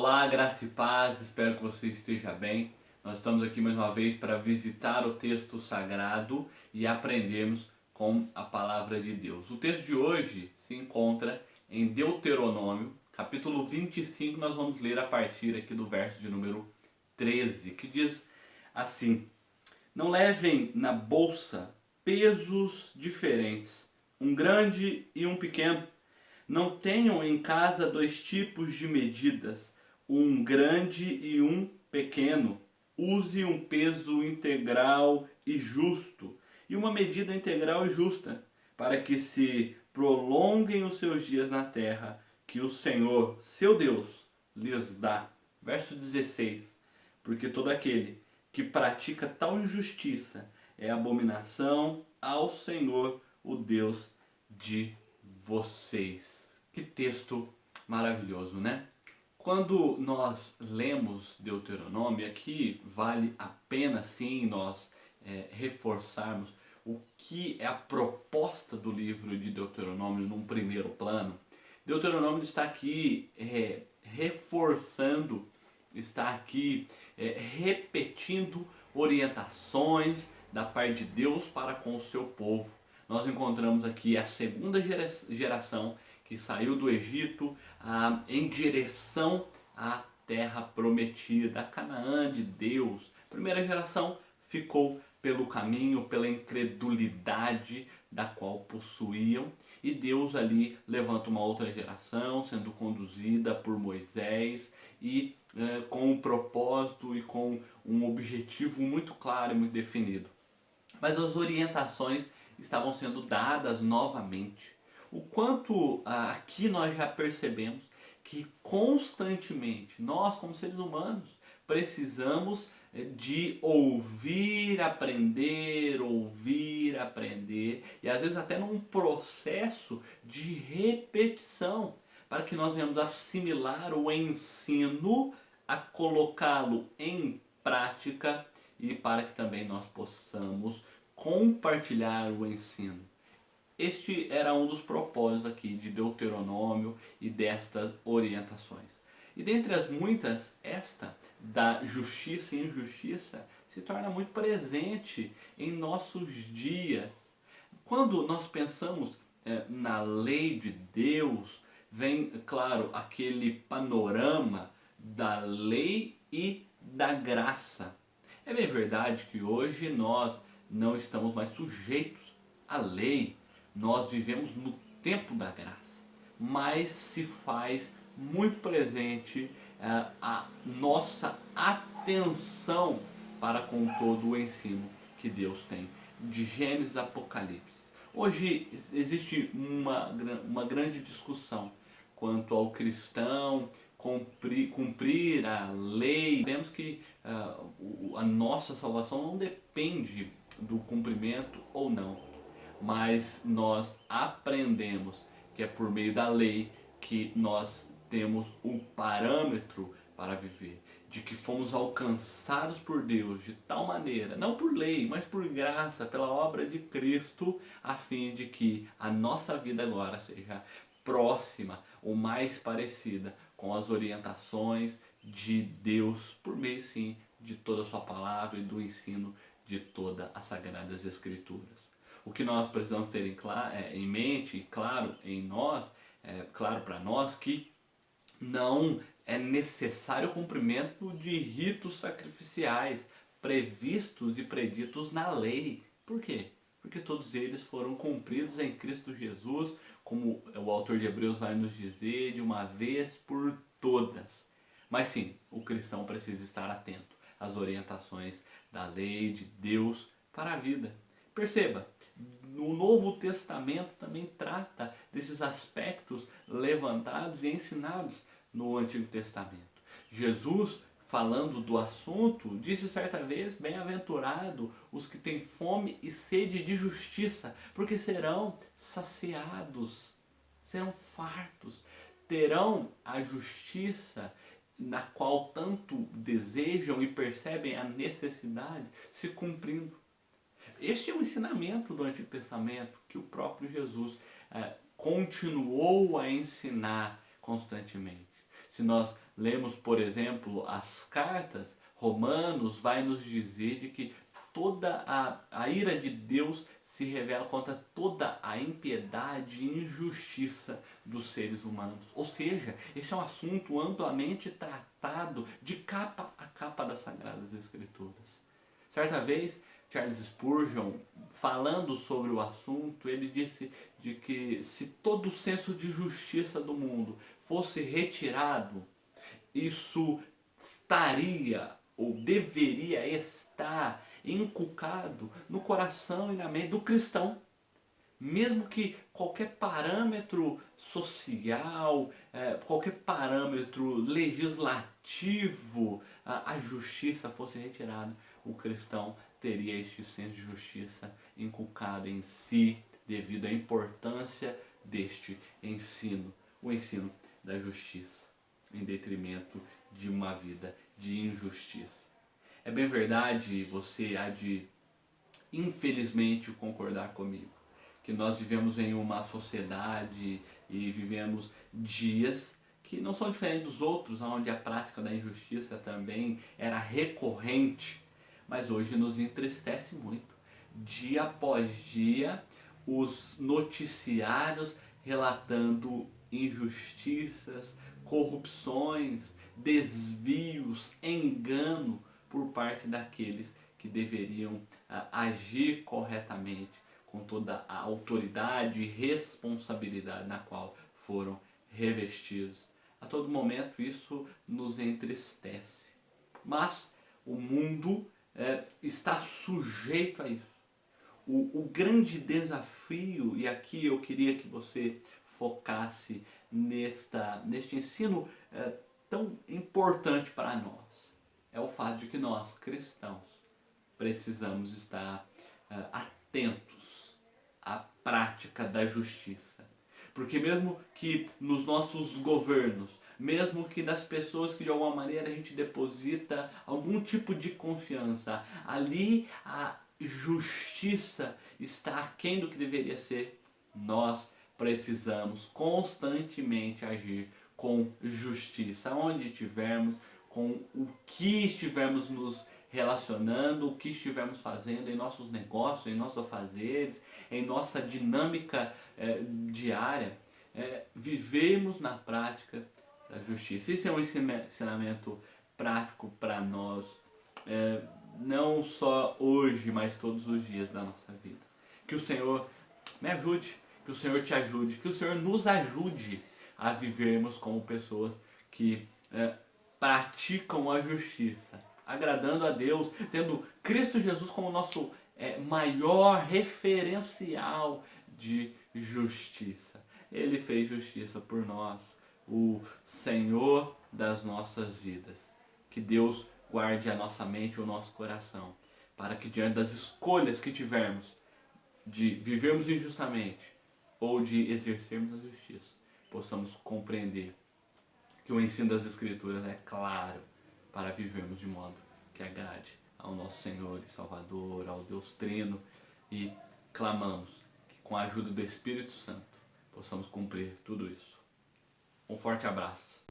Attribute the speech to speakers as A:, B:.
A: Olá, graça e paz, espero que você esteja bem. Nós estamos aqui mais uma vez para visitar o texto sagrado e aprendermos com a palavra de Deus. O texto de hoje se encontra em Deuteronômio, capítulo 25, nós vamos ler a partir aqui do verso de número 13, que diz assim: Não levem na bolsa pesos diferentes, um grande e um pequeno. Não tenham em casa dois tipos de medidas, um grande e um pequeno. Use um peso integral e justo, e uma medida integral e justa, para que se prolonguem os seus dias na terra, que o Senhor, seu Deus, lhes dá. Verso 16. Porque todo aquele que pratica tal injustiça é abominação ao Senhor, o Deus de vocês. Que texto maravilhoso, né? Quando nós lemos Deuteronômio, aqui vale a pena sim nós reforçarmos o que é a proposta do livro de Deuteronômio num primeiro plano. Deuteronômio está aqui reforçando, está aqui repetindo orientações da parte de Deus para com o seu povo. Nós encontramos aqui a segunda geração que saiu do Egito em direção à terra prometida, a Canaã de Deus. A primeira geração ficou pelo caminho, pela incredulidade da qual possuíam, e Deus ali levanta uma outra geração, sendo conduzida por Moisés e com um propósito e com um objetivo muito claro e muito definido. Mas as orientações estavam sendo dadas novamente. O quanto aqui nós já percebemos que constantemente nós, como seres humanos, precisamos de ouvir, aprender, e às vezes até num processo de repetição, para que nós venhamos assimilar o ensino, a colocá-lo em prática e para que também nós possamos compartilhar o ensino. Este era um dos propósitos aqui de Deuteronômio e destas orientações. E dentre as muitas, esta da justiça e injustiça se torna muito presente em nossos dias. Quando nós pensamos na lei de Deus, vem, claro, aquele panorama da lei e da graça. É bem verdade que hoje nós não estamos mais sujeitos à lei, nós vivemos no tempo da graça, mas se faz muito presente a nossa atenção para com todo o ensino que Deus tem, de Gênesis a Apocalipse. Hoje existe uma grande discussão quanto ao cristão cumprir a lei. Sabemos que a nossa salvação não depende do cumprimento ou não, mas nós aprendemos que é por meio da lei que nós temos um parâmetro para viver, de que fomos alcançados por Deus de tal maneira, não por lei, mas por graça, pela obra de Cristo, a fim de que a nossa vida agora seja próxima ou mais parecida com as orientações de Deus, por meio sim de toda a sua palavra e do ensino de todas as Sagradas Escrituras. O que nós precisamos ter em mente e claro em nós, claro para nós, que não é necessário o cumprimento de ritos sacrificiais previstos e preditos na lei. Por quê? Porque todos eles foram cumpridos em Cristo Jesus, como o autor de Hebreus vai nos dizer, de uma vez por todas. Mas sim, o cristão precisa estar atento às orientações da lei de Deus para a vida. Perceba, o Novo Testamento também trata desses aspectos levantados e ensinados no Antigo Testamento. Jesus, falando do assunto, disse certa vez: bem-aventurado os que têm fome e sede de justiça, porque serão saciados, serão fartos, terão a justiça na qual tanto desejam e percebem a necessidade se cumprindo. Este é o ensinamento do Antigo Testamento que o próprio Jesus continuou a ensinar constantemente. Se nós lemos, por exemplo, as cartas, Romanos vai nos dizer de que toda a ira de Deus se revela contra toda a impiedade e injustiça dos seres humanos. Ou seja, esse é um assunto amplamente tratado de capa a capa das Sagradas Escrituras. Certa vez, Charles Spurgeon, falando sobre o assunto, ele disse de que se todo o senso de justiça do mundo fosse retirado, isso estaria ou deveria estar inculcado no coração e na mente do cristão. Mesmo que qualquer parâmetro social, qualquer parâmetro legislativo, a justiça fosse retirada, o cristão teria este senso de justiça inculcado em si, devido à importância deste ensino, o ensino da justiça, em detrimento de uma vida de injustiça. É bem verdade, você há de infelizmente concordar comigo, que nós vivemos em uma sociedade e vivemos dias que não são diferentes dos outros, onde a prática da injustiça também era recorrente, mas hoje nos entristece muito. Dia após dia, os noticiários relatando injustiças, corrupções, desvios, engano por parte daqueles que deveriam agir corretamente com toda a autoridade e responsabilidade na qual foram revestidos. A todo momento isso nos entristece. Mas o mundo está sujeito a isso. O grande desafio, e aqui eu queria que você focasse neste ensino tão importante para nós, é o fato de que nós, cristãos, precisamos estar atentos à prática da justiça. Porque mesmo que nos nossos governos, mesmo que nas pessoas que de alguma maneira a gente deposita algum tipo de confiança, ali a justiça está aquém do que deveria ser, nós precisamos constantemente agir com justiça, onde estivermos, com o que estivermos nos relacionando, o que estivermos fazendo em nossos negócios, em nossos afazeres, em nossa dinâmica diária, vivemos na prática da justiça. Isso é um ensinamento prático para nós, não só hoje, mas todos os dias da nossa vida. Que o Senhor me ajude, que o Senhor te ajude, que o Senhor nos ajude a vivermos como pessoas que praticam a justiça, agradando a Deus, tendo Cristo Jesus como nosso maior referencial de justiça. Ele fez justiça por nós, o Senhor das nossas vidas. Que Deus guarde a nossa mente e o nosso coração, para que diante das escolhas que tivermos, de vivermos injustamente ou de exercermos a justiça, possamos compreender que o ensino das Escrituras é claro para vivermos de modo que agrade ao nosso Senhor e Salvador, ao Deus Trino, e clamamos que com a ajuda do Espírito Santo possamos cumprir tudo isso. Um forte abraço.